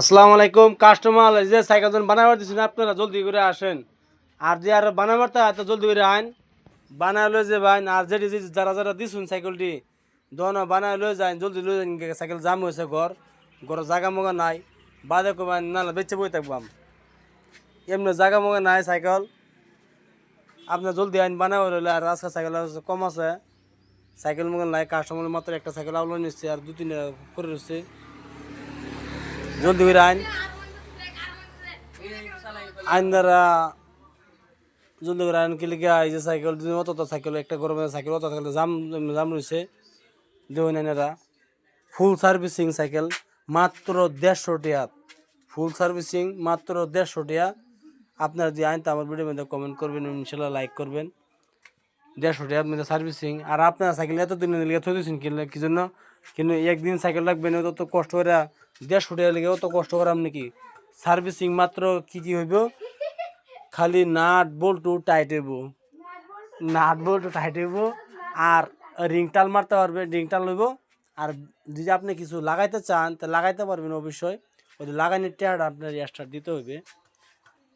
আসসালামু আলাইকুম কাস্টমার যে সাইকেল বানাবার দিচ্ছেন আপনারা জলদি করে আসেন আর যে আর বানাবার তা এত জলদি করে আইন বানায় লয়ে যে ভাই আর যেটি যারা যারা দিছুন সাইকেলটি দন বানায় লয়ে যান জলদি লয়ে যান সাইকেল জাম হয়েছে ঘর জায়গা মগা নাই বাদে কমান না বেচে বই থাকবাম এমনি জায়গা মগা নাই সাইকেল আপনার জলদি আইন বানাবার হলে আর আজকে সাইকেল কম আছে সাইকেল মগা নাই কাস্টমার মাত্র একটা সাইকেল আউলো নিচ্ছে আর দু তিনটা করে রয়েছে জলদি করে আইন দ্বারা জলদি করে আইন কিলে গিয়ে এই যে সাইকেল অত সাইকেল একটা গরমের সাইকেল অত সাইকেল জাম জাম রয়েছে দেখুন এনারা ফুল সার্ভিসিং সাইকেল মাত্র 150 টাকা ফুল সার্ভিসিং মাত্র 150 টাকা আপনারা যে আইন তো আমার ভিডিওর মধ্যে কমেন্ট করবেন ইনশাল্লাহ লাইক করবেন 150 টাকার মধ্যে সার্ভিসিং আর আপনারা সাইকেল এতদিন লেগে থইছেন কিনলে কি জন্য কিন্তু একদিন সাইকেল লাগবে না তত কষ্ট করে 150 টাকা লেগে অত কষ্ট করে আপনি কি সার্ভিসিং মাত্র কি হইব খালি নাট বল্টু টাইট হইব নাট বল্টু টাইট হইব আর রিংটাল মারতে পারবে রিংটাল হইব আর যদি আপনি কিছু লাগাইতে চান তা লাগাইতে পারবেন অবশ্যই ওই লাগানোর টাকাটা আপনার এক্সট্রা দিতে হবে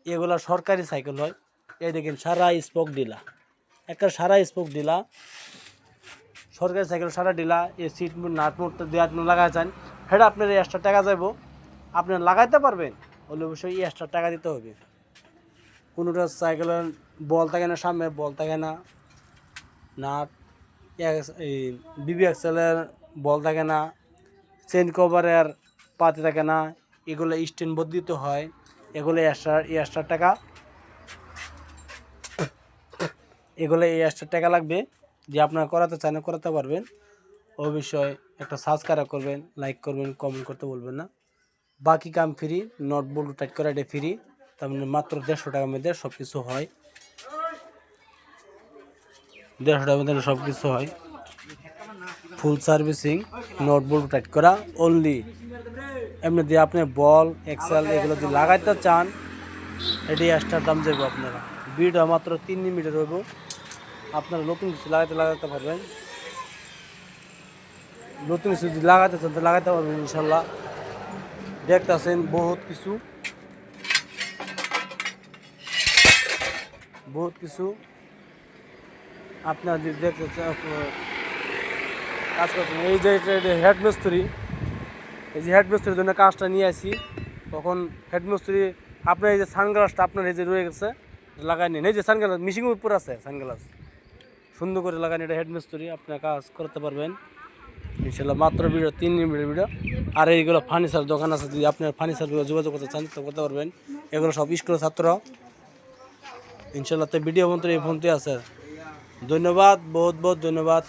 এগুলো সরকারি সাইকেল হয় এই দেখেন সারা স্পোক ডিলা একটা সারা স্পোক ডিলা সরকারি সাইকেল সারা ডিলা এই সিট নাট মোট দিয়ে আপনি লাগাই চান সেটা আপনার এক্সট্রা টাকা যাব আপনি লাগাইতে পারবেন বলে অবশ্যই এক্সট্রা টাকা দিতে হবে কোনোটা সাইকেলের বল থাকে না সামনে বল থাকে না নাট এই বিবি এক্সেলের বল থাকে না চেন কভারের পাতে থাকে না এগুলো স্ট্যান্ড বদলিত হয় এগুলো এক্সট্রা টাকা এগুলো এই এক্সট্রা টাকা লাগবে যে আপনারা করাতে চান করাতে পারবেন অবশ্যই একটা সাবস্ক্রাইব করবেন লাইক করবেন কমেন্ট করতে বলবেন না বাকি কাম ফ্রি নট বল্টু টাইট করা এটা ফ্রি তার মানে মাত্র 150 টাকার মধ্যে সব কিছু হয় 150 টাকার মধ্যে সব কিছু হয় ফুল সার্ভিসিং নট বল্টু টাইট করা অনলি এমনি দিয়ে আপনি বল এক্সেল এগুলো যদি লাগাইতে চান এটি এক্সট্রা দাম যাবে আপনারা ভিডিও মাত্র 3 মিনিটের হইব আপনারা নতুন কিছু লাগাইতে পারবেন নতুন কিছু যদি লাগাইতে চান লাগাইতে পারবেন ইনশাল্লাহ দেখতেছেন বহুত কিছু আপনারা যদি দেখতে কাজ করছেন এই যে হেড মিস্ত্রি এই যে হেড মিস্ত্রির জন্য কাজটা নিয়ে আসি তখন হেড মিস্ত্রি আপনার এই যে সানগ্লাসটা আপনার এই যে রয়ে গেছে লাগাই নিন এই যে সানগ্লাস মিশিং উপর আছে সানগ্লাস সুন্দর করে লাগান এটা হেড মিস্ত্রি আপনার কাজ করতে পারবেন ইনশাল্লাহ মাত্র ভিডিও 3 মিনিটের ভিডিও আর এইগুলো ফার্নিচার দোকান আছে যদি আপনার ফার্নিচার যোগাযোগ করতে চান তো করতে পারবেন এগুলো সব স্কুলের ছাত্র ইনশাল্লাহ তো ভিডিও বন্ধু এই ফোনতে আছে ধন্যবাদ বহুত ধন্যবাদ।